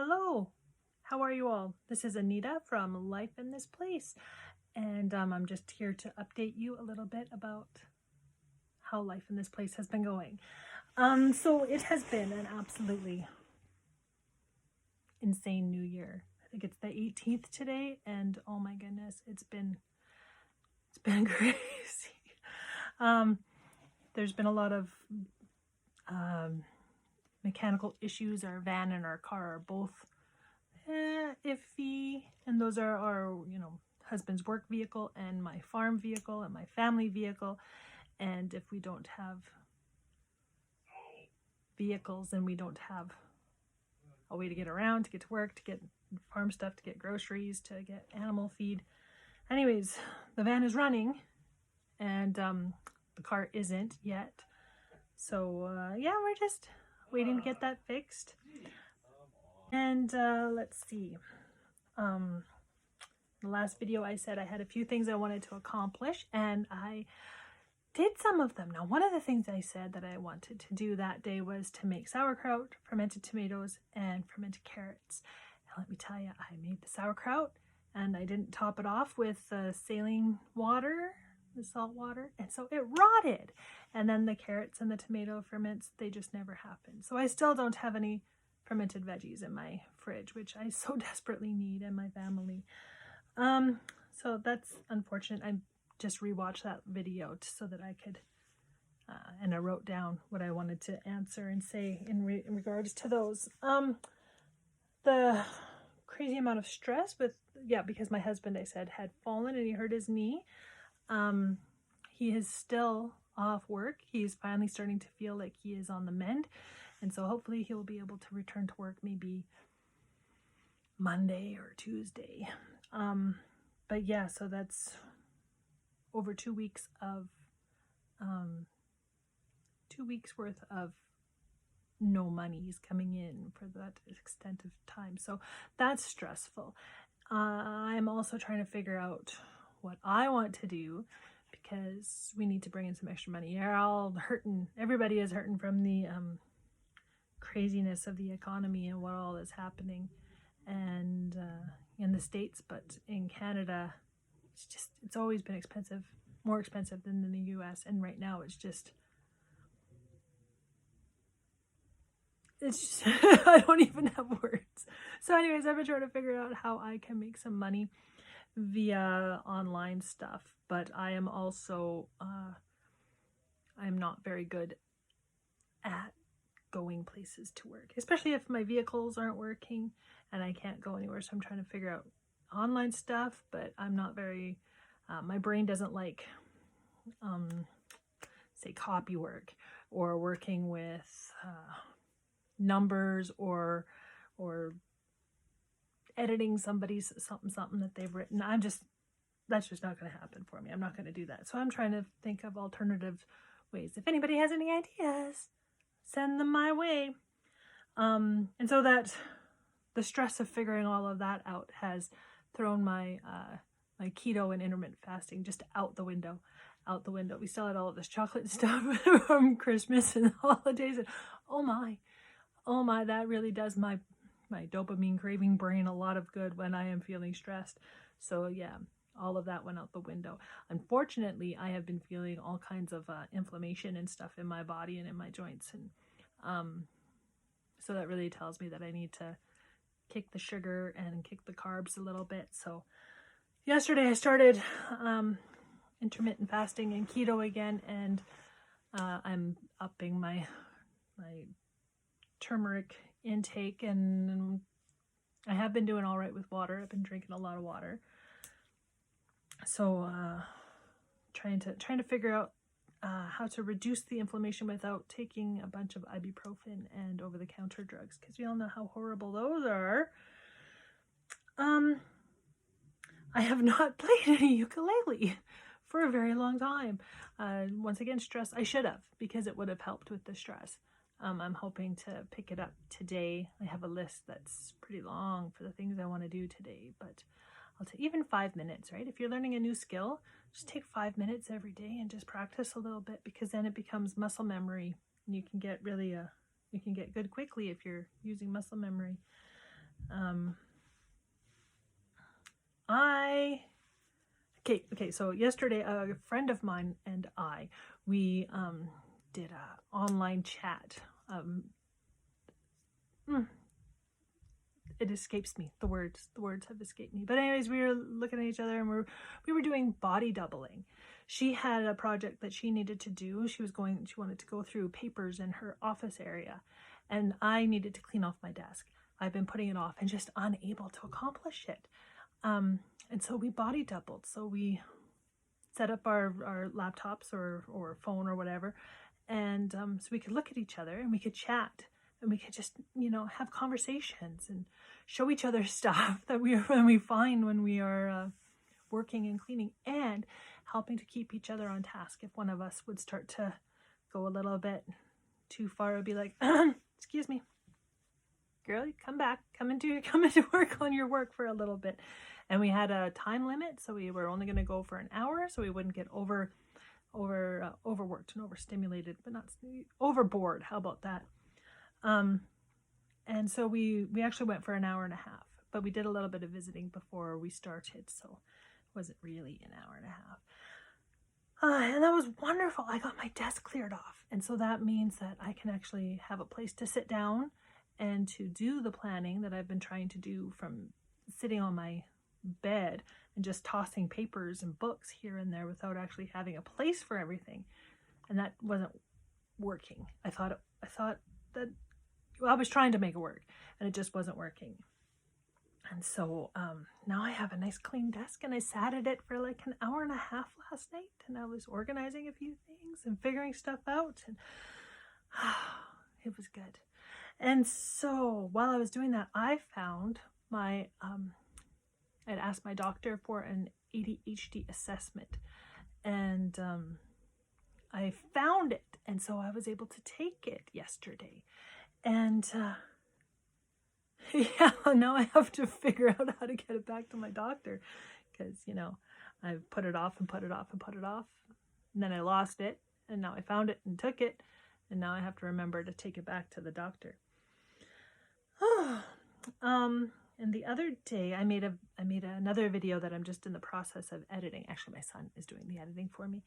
Hello, how are you all? This is Anita from Life in This Place, and I'm just here to update you a little bit about how life in this place has been going. So it has been an absolutely insane new year. I think it's the 18th today, and oh my goodness, it's been crazy. There's been a lot of mechanical issues. Our van and our car are both iffy, and those are our husband's work vehicle and my farm vehicle and my family vehicle. And if we don't have vehicles, then we don't have a way to get around, to get to work, to get farm stuff, to get groceries, to get animal feed. Anyways, the van is running and the car isn't yet, so yeah, we're just waiting to get that fixed. And let's see, the last video I said I had a few things I wanted to accomplish, and I did some of them. Now, one of the things I said that I wanted to do that day was to make sauerkraut, fermented tomatoes, and fermented carrots. And let me tell you, I made the sauerkraut and I didn't top it off with saline water, the salt water, and so it rotted. And then the carrots and the tomato ferments, they just never happened. So I still don't have any fermented veggies in my fridge, which I so desperately need, and my family. So that's unfortunate. I just rewatched that video so that I could, and I wrote down what I wanted to answer and say in regards to those. The crazy amount of stress with, because my husband, I said, had fallen and he hurt his knee. He is still off work. He's finally starting to feel like he is on the mend. And so hopefully he'll be able to return to work maybe Monday or Tuesday. But yeah, so that's over 2 weeks of 2 weeks worth of no monies coming in for that extent of time. So that's stressful. I'm also trying to figure out what I want to do, because we need to bring in some extra money. You're all hurting. Everybody is hurting from the craziness of the economy and what all is happening, and in the States, but in Canada, it's always been expensive, more expensive than in the US, and right now it's just I don't even have words. So anyways, I've been trying to figure out how I can make some money via online stuff, but I am also I'm not very good at going places to work, especially if my vehicles aren't working and I can't go anywhere. So I'm trying to figure out online stuff, but I'm not very my brain doesn't like say copy work or working with numbers or editing somebody's something that they've written. That's just not going to happen for me. I'm not going to do that. So I'm trying to think of alternative ways. If anybody has any ideas, send them my way. And so that the stress of figuring all of that out has thrown my my keto and intermittent fasting just out the window. We still had all of this chocolate stuff from Christmas and the holidays, and oh my, that really does my dopamine craving brain a lot of good when I am feeling stressed. So yeah, all of that went out the window. Unfortunately, I have been feeling all kinds of inflammation and stuff in my body and in my joints, and so that really tells me that I need to kick the sugar and kick the carbs a little bit. So yesterday I started intermittent fasting and keto again, and I'm upping my turmeric intake, and I have been doing all right with water. I've been drinking a lot of water. So trying to figure out how to reduce the inflammation without taking a bunch of ibuprofen and over-the-counter drugs, because we all know how horrible those are. I have not played any ukulele for a very long time. Once again, stress. I should have, because it would have helped with the stress. I'm hoping to pick it up today. I have a list that's pretty long for the things I want to do today, but I'll take even 5 minutes, right? If you're learning a new skill, just take 5 minutes every day and just practice a little bit, because then it becomes muscle memory. And you can get really, you can get good quickly if you're using muscle memory. Okay, so yesterday a friend of mine and we did a online chat. It escapes me. The words have escaped me. But anyways, we were looking at each other and we were doing body doubling. She had a project that she needed to do. She wanted to go through papers in her office area, and I needed to clean off my desk. I've been putting it off and just unable to accomplish it. And so we body doubled. So we set up our laptops or phone or whatever, and so we could look at each other and we could chat. And we could just, have conversations and show each other stuff that we find when we are working and cleaning, and helping to keep each other on task. If one of us would start to go a little bit too far, it would be like, excuse me, girl, come back, come into work on your work for a little bit. And we had a time limit, so we were only going to go for an hour, so we wouldn't get overworked and overstimulated, but not overboard. How about that? And so we actually went for an hour and a half, but we did a little bit of visiting before we started, so it wasn't really an hour and a half. And that was wonderful. I got my desk cleared off, and so that means that I can actually have a place to sit down and to do the planning that I've been trying to do from sitting on my bed and just tossing papers and books here and there without actually having a place for everything. And that wasn't working. I thought that I was trying to make it work, and it just wasn't working. And so now I have a nice clean desk, and I sat at it for like an hour and a half last night, and I was organizing a few things and figuring stuff out, and it was good. And so while I was doing that, I found I'd asked my doctor for an ADHD assessment, and I found it, and so I was able to take it yesterday. And yeah, now I have to figure out how to get it back to my doctor, because I've put it off and put it off and put it off, and then I lost it, and now I found it and took it, and now I have to remember to take it back to the doctor. And the other day I made another video that I'm just in the process of editing. Actually, my son is doing the editing for me.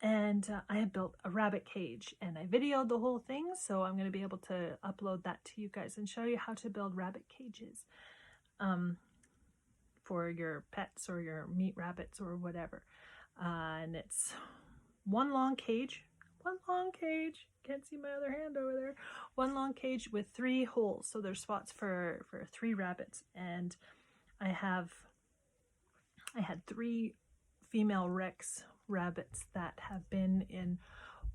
And I had built a rabbit cage, and I videoed the whole thing, so I'm going to be able to upload that to you guys and show you how to build rabbit cages for your pets or your meat rabbits or whatever. And it's one long cage. Can't see my other hand over there. One long cage with 3 holes, so there's spots for 3 rabbits. And I had 3 female Rex rabbits that have been in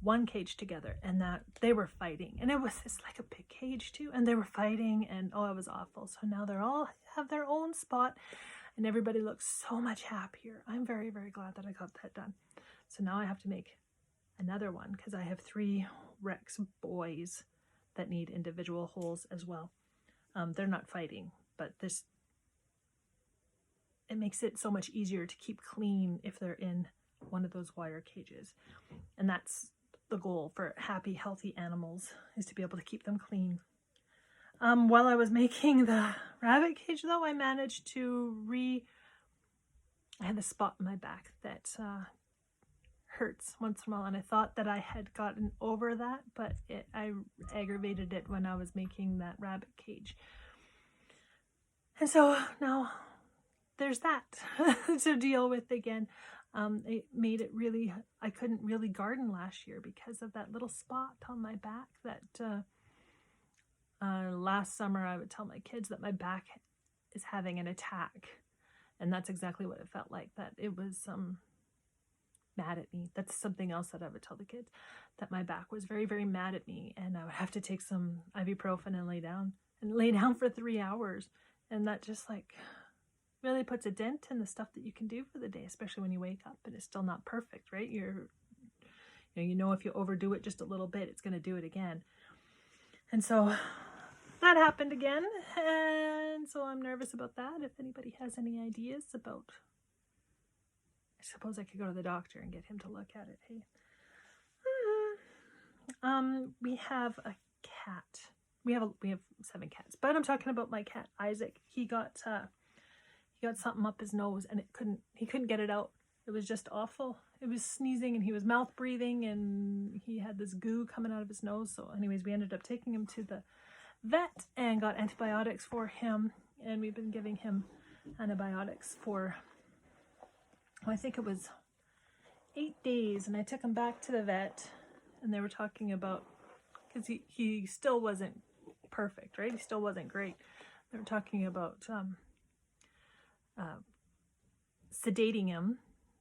one cage together, and that they were fighting, and it's like a big cage too, and they were fighting, and it was awful. So now they're all have their own spot, and everybody looks so much happier. I'm very, very glad that I got that done. So now I have to make another one, because I have 3 Rex boys that need individual holes as well. They're not fighting, but it makes it so much easier to keep clean if they're in one of those wire cages. And that's the goal for happy, healthy animals, is to be able to keep them clean. While I was making the rabbit cage, though, I managed to I had a spot in my back that hurts once in a while, and I thought that I had gotten over that, but I aggravated it when I was making that rabbit cage. And so now there's that to deal with again. It made it really, I couldn't really garden last year because of that little spot on my back that last summer I would tell my kids that my back is having an attack, and that's exactly what it felt like, that it was mad at me. That's something else that I would tell the kids, that my back was very, very mad at me, and I would have to take some ibuprofen and lay down for 3 hours, and that just really puts a dent in the stuff that you can do for the day, especially when you wake up and it's still not perfect, right? If you overdo it just a little bit, it's going to do it again. And so that happened again, and so I'm nervous about that. If anybody has any ideas about, I suppose I could go to the doctor and get him to look at it. Hey, we have a cat. We have 7 cats, but I'm talking about my cat Isaac. He got something up his nose, and he couldn't get it out. It was just awful. It was sneezing, and he was mouth breathing, and he had this goo coming out of his nose. So anyways, we ended up taking him to the vet and got antibiotics for him, and we've been giving him antibiotics for, I think it was 8 days. And I took him back to the vet, and they were talking about, because he still wasn't perfect, right? He still wasn't great. They were talking about sedating him,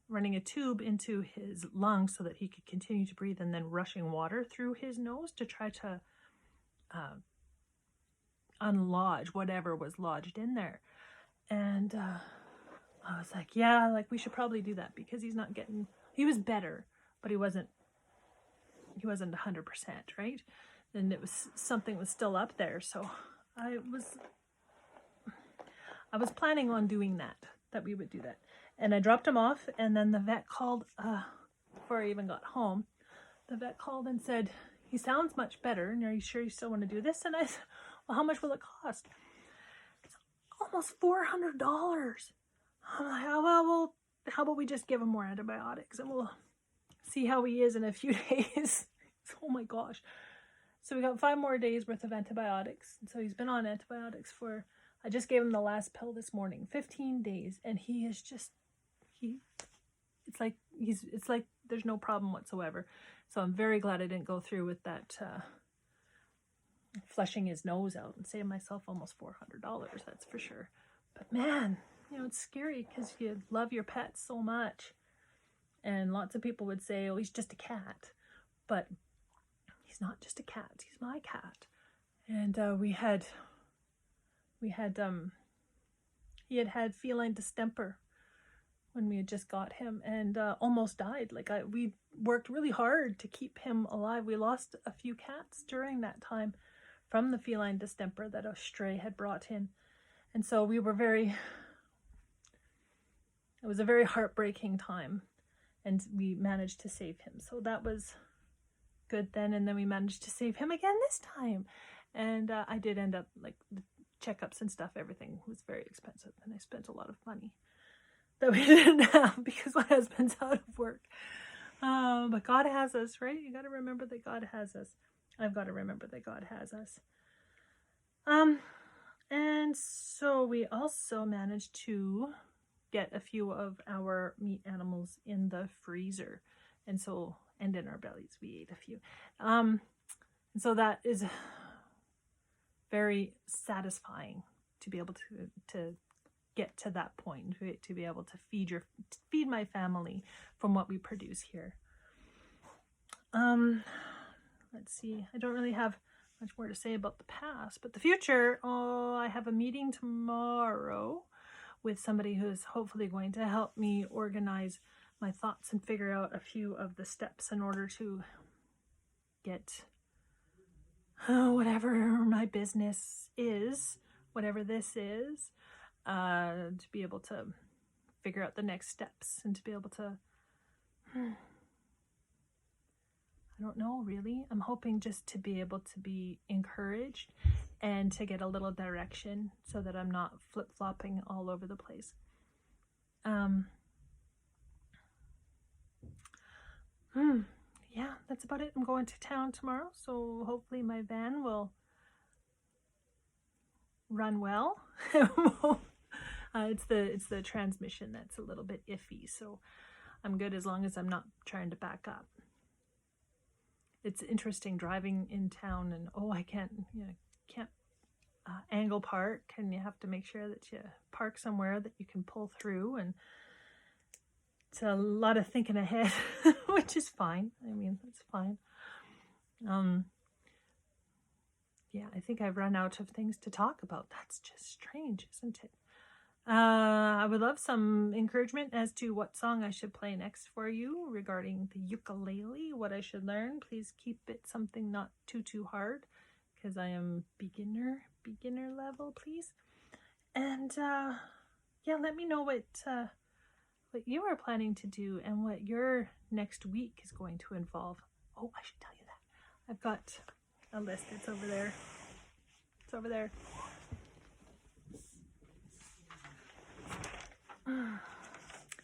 running a tube into his lungs so that he could continue to breathe, and then rushing water through his nose to try to unlodge whatever was lodged in there. And I was like, yeah, like we should probably do that, because he was better, but he wasn't 100%, right? And something was still up there. So I was planning on doing that we would do that. And I dropped him off, and then the vet called, before I even got home, the vet called and said, he sounds much better, and are you sure you still want to do this? And I said, well, how much will it cost? It's almost $400. I'm like, oh, well, how about we just give him more antibiotics, and we'll see how he is in a few days. Oh my gosh. So we got 5 more days worth of antibiotics. And so he's been on antibiotics I just gave him the last pill this morning, 15 days. And he is just, it's like there's no problem whatsoever. So I'm very glad I didn't go through with that, flushing his nose out, and save myself almost $400, that's for sure. But man, it's scary, because you love your pet so much. And lots of people would say, oh, he's just a cat. But he's not just a cat, he's my cat. And he had feline distemper when we had just got him, and almost died. We worked really hard to keep him alive. We lost a few cats during that time from the feline distemper that a stray had brought in. And so it was a very heartbreaking time, and we managed to save him. So that was good then. And then we managed to save him again this time. And I did end up, the checkups and stuff, everything was very expensive, and I spent a lot of money that we didn't have because my husband's out of work. But God has us, right? You got to remember that God has us. I've got to remember that God has us. And so we also managed to get a few of our meat animals in the freezer, and in our bellies we ate a few. And so that is very satisfying to be able to get to that point, right? To be able to feed my family from what we produce here. Let's see. I don't really have much more to say about the past, but the future. I have a meeting tomorrow with somebody who's hopefully going to help me organize my thoughts and figure out a few of the steps in order to get whatever my business is, whatever this is, to be able to figure out the next steps, and to be able to, I don't know, really. I'm hoping just to be able to be encouraged and to get a little direction so that I'm not flip-flopping all over the place. Yeah, that's about it. I'm going to town tomorrow, so hopefully my van will run well. It's the transmission that's a little bit iffy, so I'm good as long as I'm not trying to back up. It's interesting driving in town, and I can't angle park, and you have to make sure that you park somewhere that you can pull through, and it's a lot of thinking ahead, which is fine. I mean, it's fine. Yeah, I think I've run out of things to talk about. That's just strange, isn't it? I would love some encouragement as to what song I should play next for you regarding the ukulele, what I should learn. Please keep it something not too hard, because I am beginner level, please. And yeah, let me know what you are planning to do and what your next week is going to involve. Oh, I should tell you that. I've got a list. It's over there. It's over there.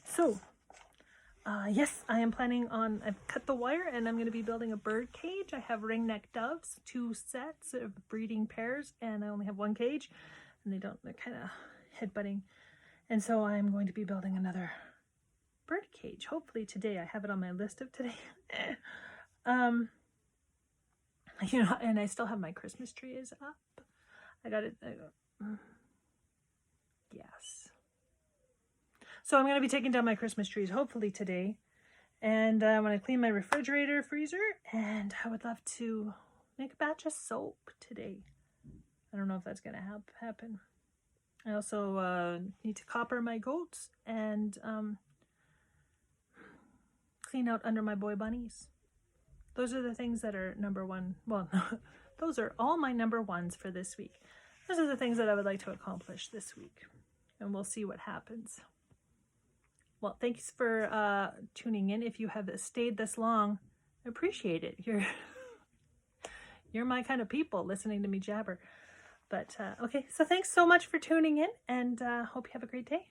So, yes, I am planning on, I've cut the wire and I'm going to be building a bird cage. I have ringneck doves, 2 sets of breeding pairs, and I only have 1 cage, and they're kind of headbutting. And so I'm going to be building another bird cage, hopefully today. I have it on my list of today. You know, and I still have my Christmas tree is up. I got it. Yes. So I'm going to be taking down my Christmas trees hopefully today. And I'm going to clean my refrigerator, freezer, and I would love to make a batch of soap today. I don't know if that's going to happen. I also need to copper my goats and clean out under my boy bunnies. Those are the things that are number one. Well, those are all my number ones for this week. Those are the things that I would like to accomplish this week. And we'll see what happens. Well, thanks for tuning in. If you have stayed this long, I appreciate it. You're my kind of people listening to me jabber. But okay, so thanks so much for tuning in, and hope you have a great day.